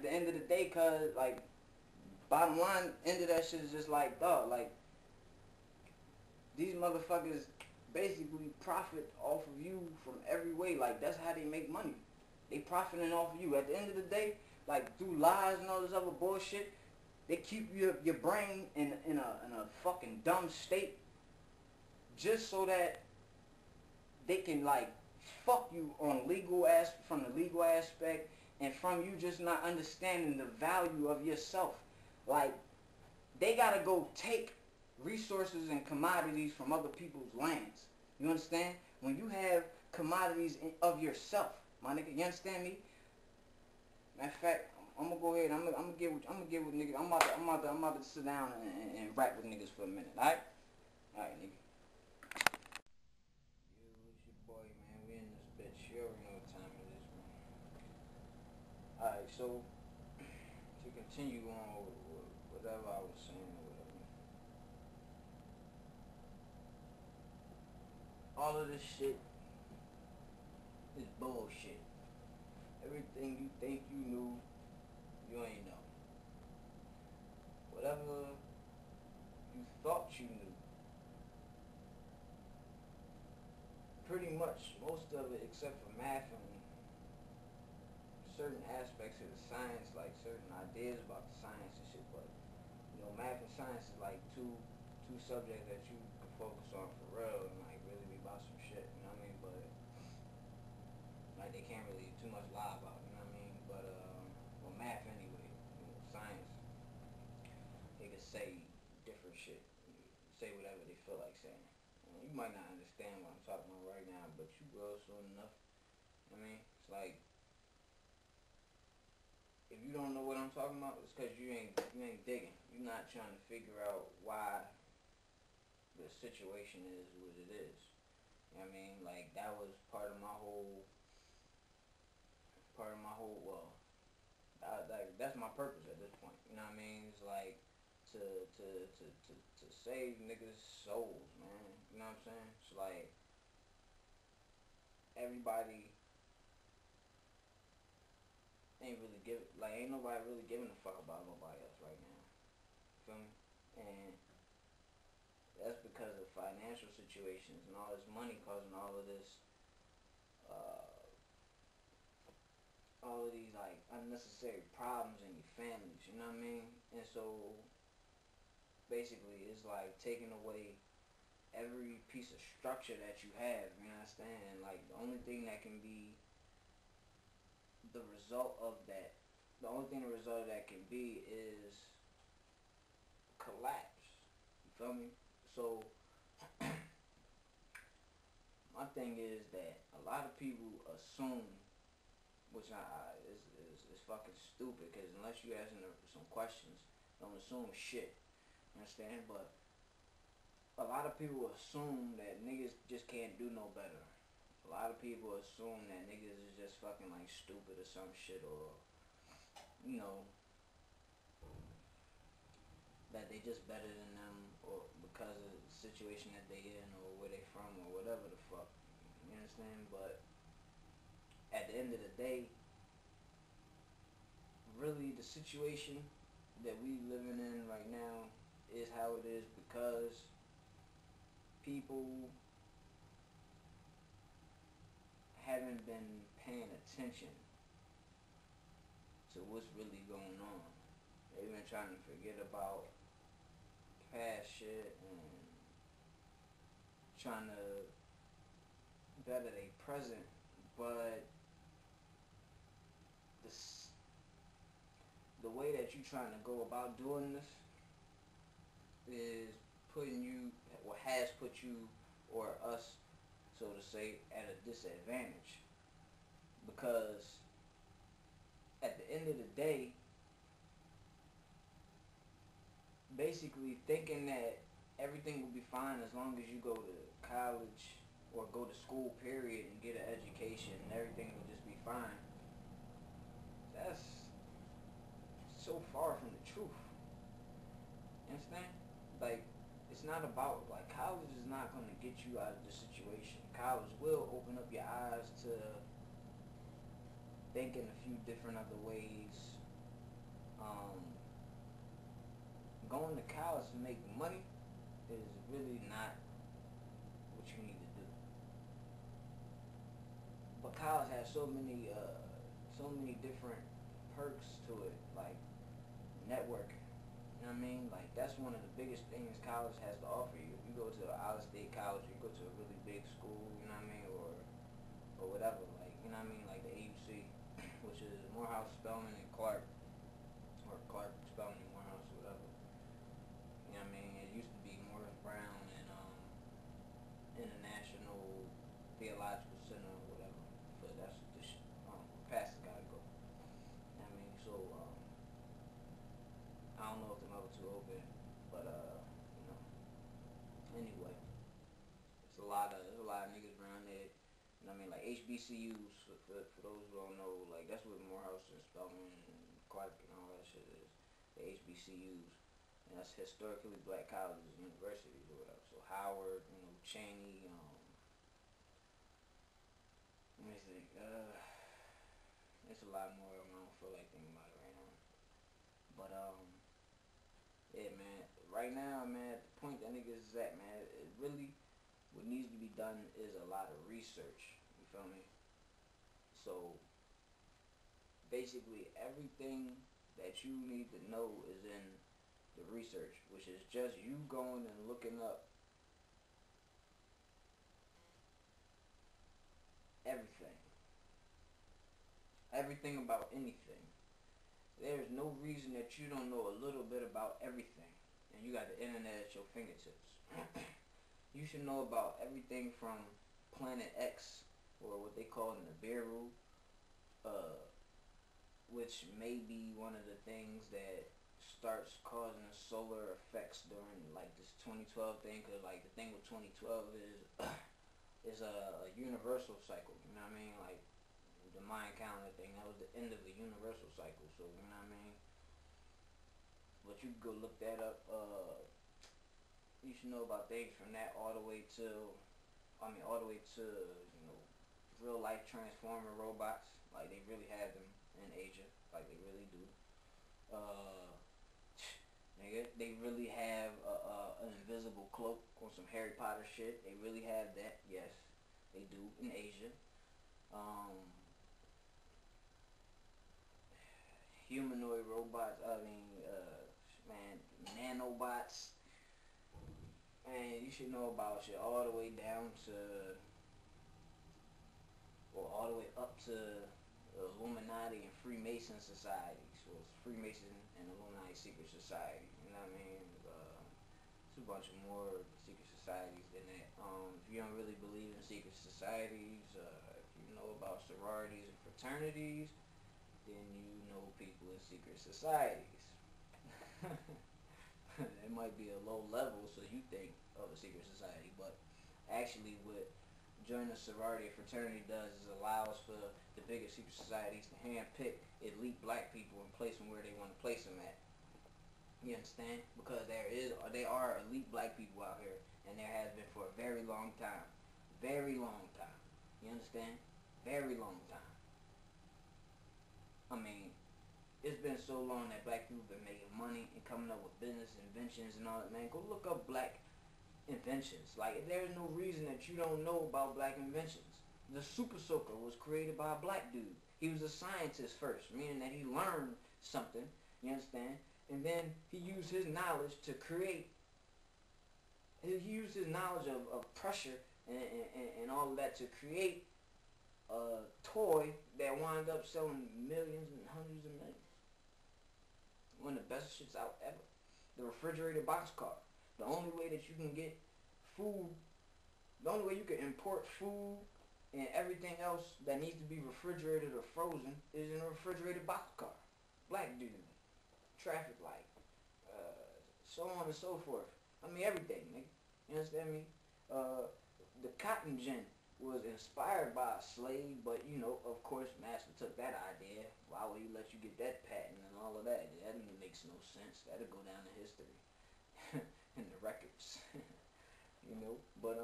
at the end of the day, cause like bottom line, end of that shit is just like, dog, like these motherfuckers basically profit off of you from every way. Like that's how they make money. They profiting off of you. At the end of the day, like through lies and all this other bullshit, they keep your brain in a fucking dumb state just so that they can like fuck you on from the legal aspect and from you just not understanding the value of yourself. Like they gotta go take resources and commodities from other people's lands. You understand? When you have commodities of yourself, my nigga, you understand me? Matter of fact, I'm gonna go ahead. I'm gonna get with niggas. I'm about to sit down and rap with niggas for a minute. All right, nigga. Yo, it's your boy, man. We in this bitch. You already know what time it is, man. All right, so to continue on with whatever I was saying or whatever. All of this shit is bullshit. Everything you think you knew, you ain't know. Whatever you thought you knew, pretty much most of it, except for math and certain aspects of the science, like certain ideas about the science and shit. But you know, math and science is like two subjects that you can focus on for real and like really be about some shit. You know what I mean? But like they can't really too much lie about. You know what I mean? But well, math anyway. You know, science, they can say different shit, say whatever they feel like saying. You might not understand what I'm talking about right now, but you will soon enough. I mean, it's like if you don't know what I'm talking about, it's because you ain't digging. You're not trying to figure out why the situation is what it is. You know what I mean? Like that was part of my whole well, that's my purpose at this point. You know what I mean? It's like to save niggas' souls, man. You know what I'm saying? It's like everybody ain't nobody really giving a fuck about nobody else right now. Feel me? And that's because of financial situations and all this money causing all of this, all of these like unnecessary problems in your families. You know what I mean? And so basically, it's like taking away every piece of structure that you have. You understand? Like the only thing that can be the result of that, the only thing the result of that can be is collapse. You feel me? So my thing is that a lot of people assume, which is fucking stupid, because unless you asking some questions, don't assume shit. You understand? But a lot of people assume that niggas just can't do no better. A lot of people assume that niggas is just fucking like stupid or some shit, or you know, that they just better than them, or because of the situation that they in, or where they from, or whatever the fuck. You understand? But at the end of the day, really the situation that we living in right now is how it is because people haven't been paying attention to what's really going on. They've been trying to forget about past shit and trying to better their present, but the way that you're trying to go about doing this is putting you, or has put you, or us, so to say, at a disadvantage. Because at the end of the day, basically thinking that everything will be fine as long as you go to college or go to school period and get an education and everything will just be fine, that's so far from the truth. You understand? Like, it's not about, like, college is not going to get you out of the situation. College will open up your eyes to thinking a few different other ways Um, Going to college to make money is really not what you need to do. But college has so many different perks to it, like networking. You know what I mean? Like that's one of the biggest things college has to offer you. If you go to an out-of-state college, you go to a really big school, you know what I mean, or whatever, like you know what I mean, like the AUC, which is Morehouse, Spelman, and Clark, or Clark, Spelman, and Morehouse, or whatever. You know what I mean? It used to be Morris Brown and International Theological Center or whatever. But that's the pastor gotta go. You know what I mean? So I don't know if them other two open, but you know. Anyway, there's a lot of niggas around there. You know what I mean? Like HBCUs for those who don't know, like that's what Morehouse and Spelman and Clark and all that shit is. The HBCUs. And that's historically black colleges, universities, or whatever. So Howard, you know, Cheney, let me think. It's a lot more. I don't feel like thinking about it right now. But yeah, man. Right now, man, the point that niggas is at, man, it really what needs to be done is a lot of research. You feel me? So basically, everything that you need to know is in the research, which is just you going and looking up everything. Everything about anything. There's no reason that you don't know a little bit about everything. And you got the internet at your fingertips. You should know about everything from Planet X, or what they call in the Nibiru, which may be one of the things that starts causing solar effects during like this 2012 thing, because like the thing with 2012 is a universal cycle. You know what I mean? Like the Mayan calendar thing, that was the end of the universal cycle. So you know what I mean? But you can go look that up. You should know about things from that all the way to, all the way to, you know, real life transformer robots. Like they really have them in Asia. Like they really do. Nigga, they really have an invisible cloak on some Harry Potter shit. They really have that. Yes, they do in Asia. Humanoid robots. Man, nanobots. And you should know about shit all the way down to, or all the way up to Illuminati and Freemason societies. So it's Freemason and Illuminati secret society. You know what I mean? It's a bunch of more secret societies than that. If you don't really believe in secret societies, if you know about sororities and fraternities, then you know people in secret societies. It might be a low level, so you think of a secret society, but actually what joining a sorority or fraternity does is allows for the bigger secret societies to handpick elite black people and place them where they want to place them at. You understand? Because they are elite black people out here, and there has been for a very long time. Very long time. You understand? Very long time. I mean, it's been so long that black people have been making money and coming up with business inventions and all that, man. Go look up black inventions. Like, there's no reason that you don't know about black inventions. The Super Soaker was created by a black dude. He was a scientist first, meaning that he learned something, you understand? And then he used his knowledge to create, he used his knowledge of pressure and all of that to create a toy that wound up selling millions and hundreds of millions. One of the best shits out ever. The refrigerated boxcar. The only way that you can get food, the only way you can import food and everything else that needs to be refrigerated or frozen is in a refrigerated boxcar. Black dude, traffic light, so on and so forth. I mean everything, nigga. You understand me? The cotton gin was inspired by a slave, but you know, of course, master took that idea. Why would he let you get that patent and all of that? That makes no sense. That'll go down in history, in the records, you know. But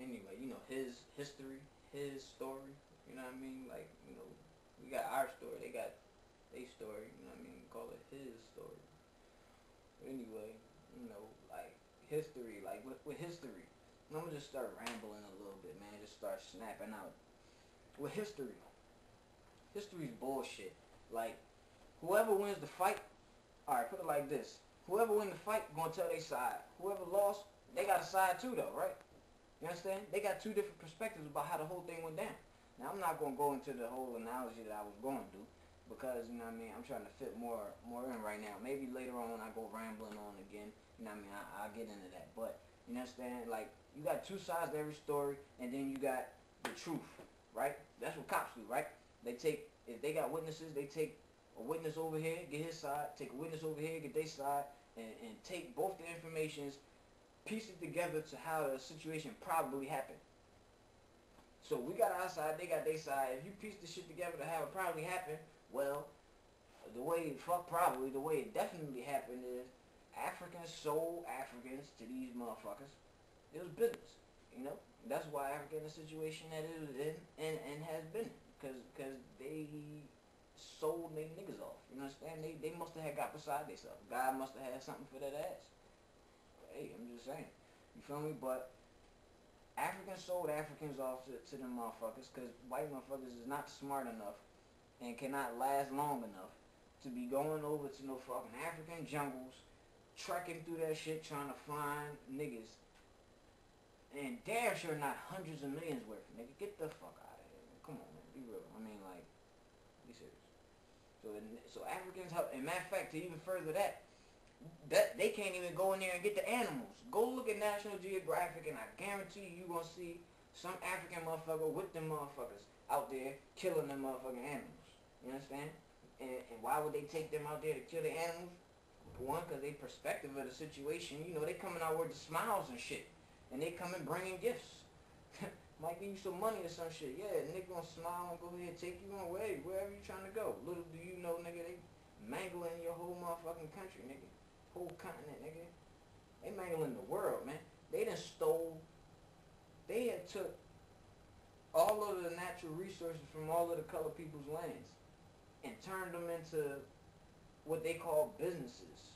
anyway, you know his history, his story. You know what I mean? Like, you know, we got our story. They got their story, you know what I mean? Call it his story. Anyway, you know, like history, like with history. I'm gonna just start rambling a little bit, man. Just start snapping out. With history, history's bullshit. Like whoever wins the fight, all right, put it like this: whoever win the fight gonna tell their side. Whoever lost, they got a side too, though, right? You understand? They got two different perspectives about how the whole thing went down. Now I'm not gonna go into the whole analogy that I was going to do because you know what I mean. I'm trying to fit more in right now. Maybe later on when I go rambling on again, you know what I mean. I'll get into that. But you understand? Like you got two sides to every story, and then you got the truth, right? That's what cops do, right? They take if they got witnesses, they take a witness over here, get his side, take a witness over here, get their side, and take both the informations, piece it together to how the situation probably happened. So we got our side, they got their side. If you piece the shit together to how it probably happened, well, the way it definitely happened is Africans sold Africans to these motherfuckers. It was business, you know. That's why Africa in the situation that it was in and has been, cause they sold their niggas off. You understand? They must have had got beside themselves. God must have had something for that ass. Hey, I'm just saying. You feel me? But Africans sold Africans off to them motherfuckers because white motherfuckers is not smart enough and cannot last long enough to be going over to no fucking African jungles, trekking through that shit trying to find niggas. And damn sure not hundreds of millions worth, nigga. Get the fuck out of here, man. Come on, man. Be real. I mean, like, be serious. So Africans help. And matter of fact, to even further that they can't even go in there and get the animals. Go look at National Geographic, and I guarantee you gonna see some African motherfucker with them motherfuckers out there killing them motherfucking animals. You understand? And why would they take them out there to kill the animals? One, because they perspective of the situation. You know, they coming out with the smiles and shit, and they coming bringing gifts. Might give you some money or some shit. Yeah, nigga gonna smile and go ahead and take you on wherever you trying to go. Little do you know, nigga, they mangling your whole motherfucking country, nigga. Whole continent, nigga. They mangling the world, man. They done stole. They had took all of the natural resources from all of the colored people's lands and turned them into what they call businesses.